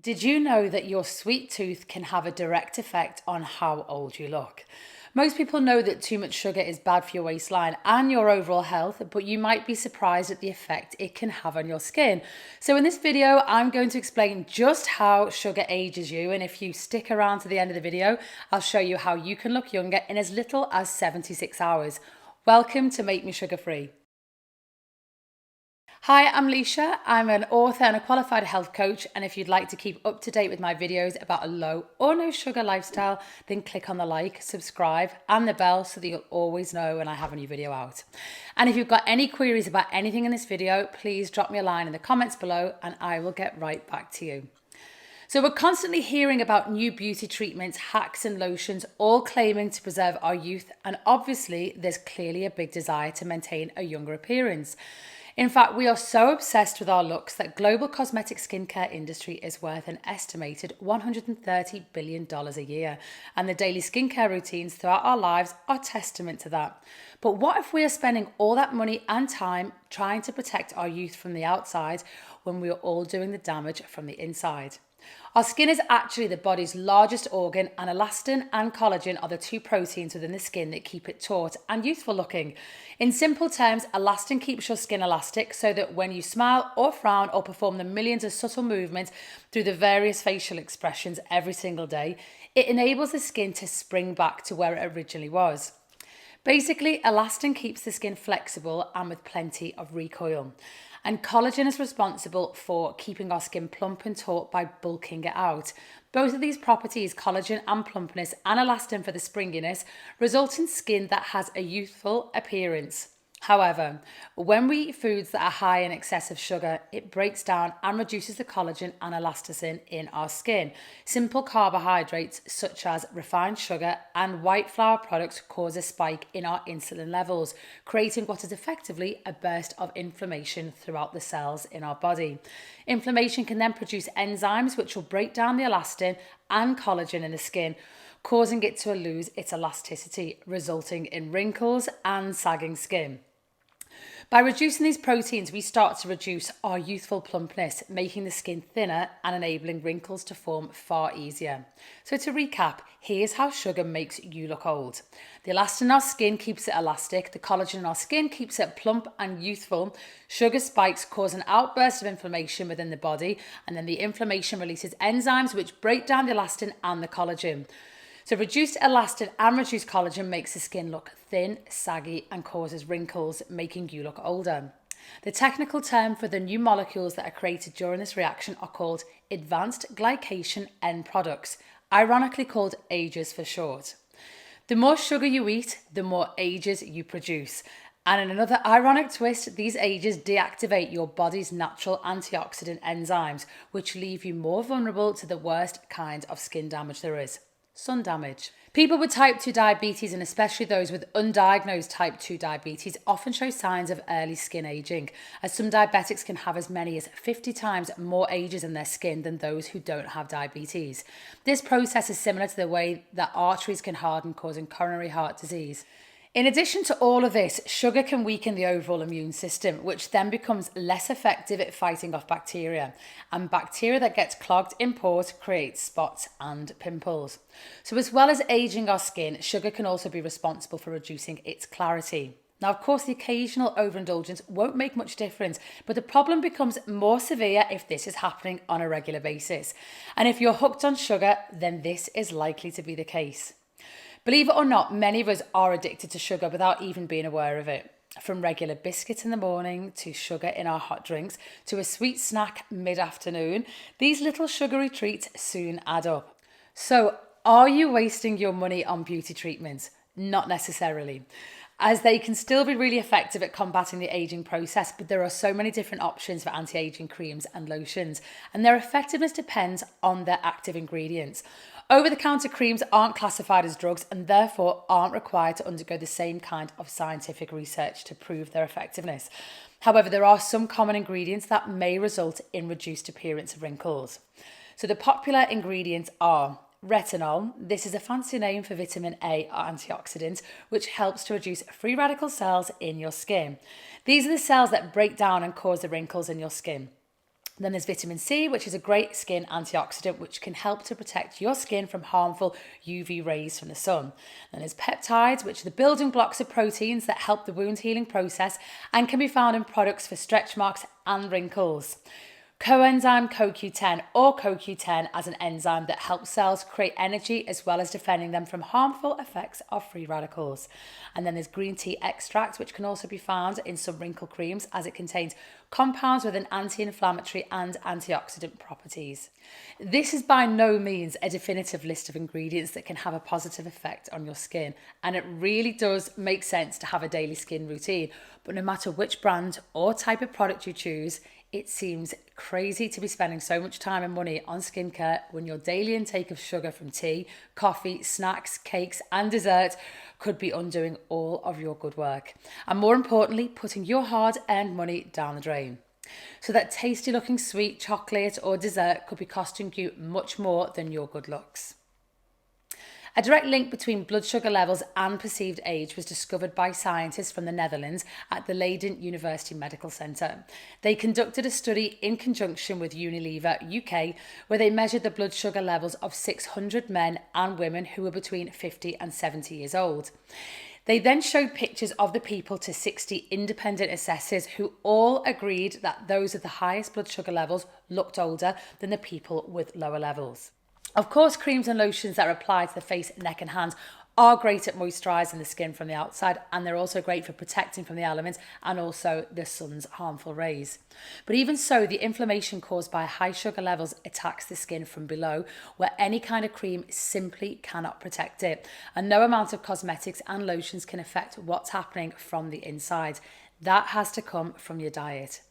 Did you know that your sweet tooth can have a direct effect on how old you look? Most people know that too much sugar is bad for your waistline and your overall health, but you might be surprised at the effect it can have on your skin. So in this video, I'm going to explain just how sugar ages you, and if you stick around to the end of the video, I'll show you how you can look younger in as little as 76 hours. Welcome to Make Me Sugar Free. Hi, I'm Leisha. I'm an author and a qualified health coach, and if you'd like to keep up to date with my videos about a low or no sugar lifestyle, then click on the like, subscribe and the bell so that you'll always know when I have a new video out. And if you've got any queries about anything in this video, please drop me a line in the comments below and I will get right back to you. So we're constantly hearing about new beauty treatments, hacks and lotions, all claiming to preserve our youth, and obviously there's clearly a big desire to maintain a younger appearance. In fact, we are so obsessed with our looks that global cosmetic skincare industry is worth an estimated $130 billion a year, and the daily skincare routines throughout our lives are testament to that. But what if we are spending all that money and time trying to protect our youth from the outside when we are all doing the damage from the inside? Our skin is actually the body's largest organ, and elastin and collagen are the two proteins within the skin that keep it taut and youthful looking. In simple terms, elastin keeps your skin elastic so that when you smile or frown or perform the millions of subtle movements through the various facial expressions every single day, it enables the skin to spring back to where it originally was. Basically, elastin keeps the skin flexible and with plenty of recoil. And collagen is responsible for keeping our skin plump and taut by bulking it out. Both of these properties, collagen and plumpness, and elastin for the springiness, result in skin that has a youthful appearance. However, when we eat foods that are high in excessive sugar, it breaks down and reduces the collagen and elasticin in our skin. Simple carbohydrates such as refined sugar and white flour products cause a spike in our insulin levels, creating what is effectively a burst of inflammation throughout the cells in our body. Inflammation can then produce enzymes which will break down the elastin and collagen in the skin, causing it to lose its elasticity, resulting in wrinkles and sagging skin. By reducing these proteins, we start to reduce our youthful plumpness, making the skin thinner and enabling wrinkles to form far easier. So to recap, here's how sugar makes you look old. The elastin in our skin keeps it elastic, the collagen in our skin keeps it plump and youthful, sugar spikes cause an outburst of inflammation within the body, and then the inflammation releases enzymes which break down the elastin and the collagen. So reduced elastin and reduced collagen makes the skin look thin, saggy, and causes wrinkles, making you look older. The technical term for the new molecules that are created during this reaction are called advanced glycation end products, ironically called AGEs for short. The more sugar you eat, the more AGEs you produce. And in another ironic twist, these AGEs deactivate your body's natural antioxidant enzymes, which leave you more vulnerable to the worst kind of skin damage there is. Sun damage. People with type 2 diabetes, and especially those with undiagnosed type 2 diabetes, often show signs of early skin aging, as some diabetics can have as many as 50 times more AGEs in their skin than those who don't have diabetes. This process is similar to the way that arteries can harden, causing coronary heart disease. In addition to all of this, sugar can weaken the overall immune system, which then becomes less effective at fighting off bacteria. And bacteria that gets clogged in pores creates spots and pimples. So as well as aging our skin, sugar can also be responsible for reducing its clarity. Now, of course, the occasional overindulgence won't make much difference, but the problem becomes more severe if this is happening on a regular basis. And if you're hooked on sugar, then this is likely to be the case. Believe it or not, many of us are addicted to sugar without even being aware of it. From regular biscuits in the morning, to sugar in our hot drinks, to a sweet snack mid-afternoon, these little sugary treats soon add up. So, are you wasting your money on beauty treatments? Not necessarily, as they can still be really effective at combating the aging process, but there are so many different options for anti-aging creams and lotions, and their effectiveness depends on their active ingredients. Over-the-counter creams aren't classified as drugs and therefore aren't required to undergo the same kind of scientific research to prove their effectiveness. However, there are some common ingredients that may result in reduced appearance of wrinkles. So the popular ingredients are retinol. This is a fancy name for vitamin A antioxidant, which helps to reduce free radical cells in your skin. These are the cells that break down and cause the wrinkles in your skin. Then there's vitamin C, which is a great skin antioxidant, which can help to protect your skin from harmful UV rays from the sun. Then there's peptides, which are the building blocks of proteins that help the wound healing process and can be found in products for stretch marks and wrinkles. Coenzyme CoQ10 or CoQ10 as an enzyme that helps cells create energy as well as defending them from harmful effects of free radicals. And then there's green tea extract, which can also be found in some wrinkle creams as it contains compounds with an anti-inflammatory and antioxidant properties. This is by no means a definitive list of ingredients that can have a positive effect on your skin, and it really does make sense to have a daily skin routine, but no matter which brand or type of product you choose, it seems crazy to be spending so much time and money on skincare when your daily intake of sugar from tea, coffee, snacks, cakes and dessert could be undoing all of your good work. And more importantly, putting your hard-earned money down the drain. So that tasty looking sweet chocolate or dessert could be costing you much more than your good looks. A direct link between blood sugar levels and perceived age was discovered by scientists from the Netherlands at the Leiden University Medical Centre. They conducted a study in conjunction with Unilever UK where they measured the blood sugar levels of 600 men and women who were between 50 and 70 years old. They then showed pictures of the people to 60 independent assessors who all agreed that those with the highest blood sugar levels looked older than the people with lower levels. Of course, creams and lotions that are applied to the face, neck and hands are great at moisturising the skin from the outside, and they're also great for protecting from the elements and also the sun's harmful rays. But even so, the inflammation caused by high sugar levels attacks the skin from below, where any kind of cream simply cannot protect it. And no amount of cosmetics and lotions can affect what's happening from the inside. That has to come from your diet.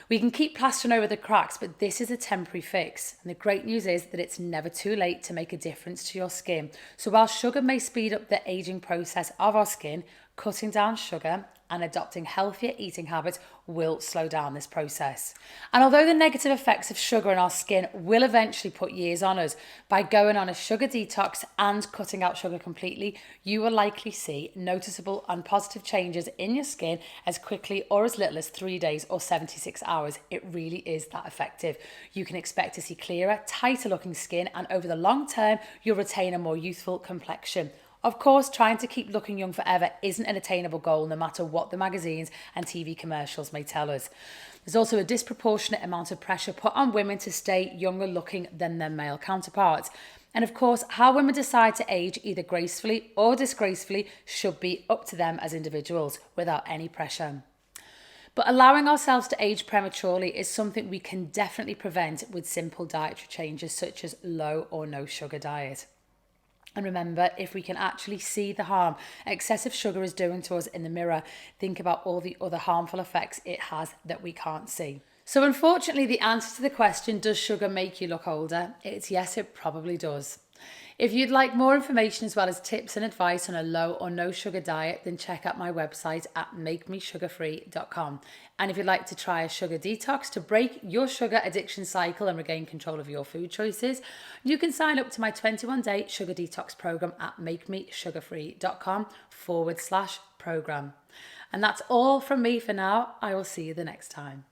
We can keep plastering over the cracks, but this is a temporary fix. And the great news is that it's never too late to make a difference to your skin. So while sugar may speed up the aging process of our skin, cutting down sugar and adopting healthier eating habits will slow down this process. And although the negative effects of sugar on our skin will eventually put years on us, by going on a sugar detox and cutting out sugar completely, you will likely see noticeable and positive changes in your skin as quickly or as little as 3 days or 76 hours. It really is that effective. You can expect to see clearer, tighter looking skin, and over the long term, you'll retain a more youthful complexion. Of course, trying to keep looking young forever isn't an attainable goal, no matter what the magazines and TV commercials may tell us. There's also a disproportionate amount of pressure put on women to stay younger looking than their male counterparts. And of course, how women decide to age either gracefully or disgracefully should be up to them as individuals without any pressure. But allowing ourselves to age prematurely is something we can definitely prevent with simple dietary changes such as low or no sugar diet. And remember, if we can actually see the harm excessive sugar is doing to us in the mirror, think about all the other harmful effects it has that we can't see. So unfortunately, the answer to the question, does sugar make you look older? It's yes, it probably does. If you'd like more information as well as tips and advice on a low or no sugar diet, then check out my website at makemessugarfree.com. And if you'd like to try a sugar detox to break your sugar addiction cycle and regain control of your food choices, you can sign up to my 21-day Sugar Detox Program at makemessugarfree.com/program. And that's all from me for now. I will see you the next time.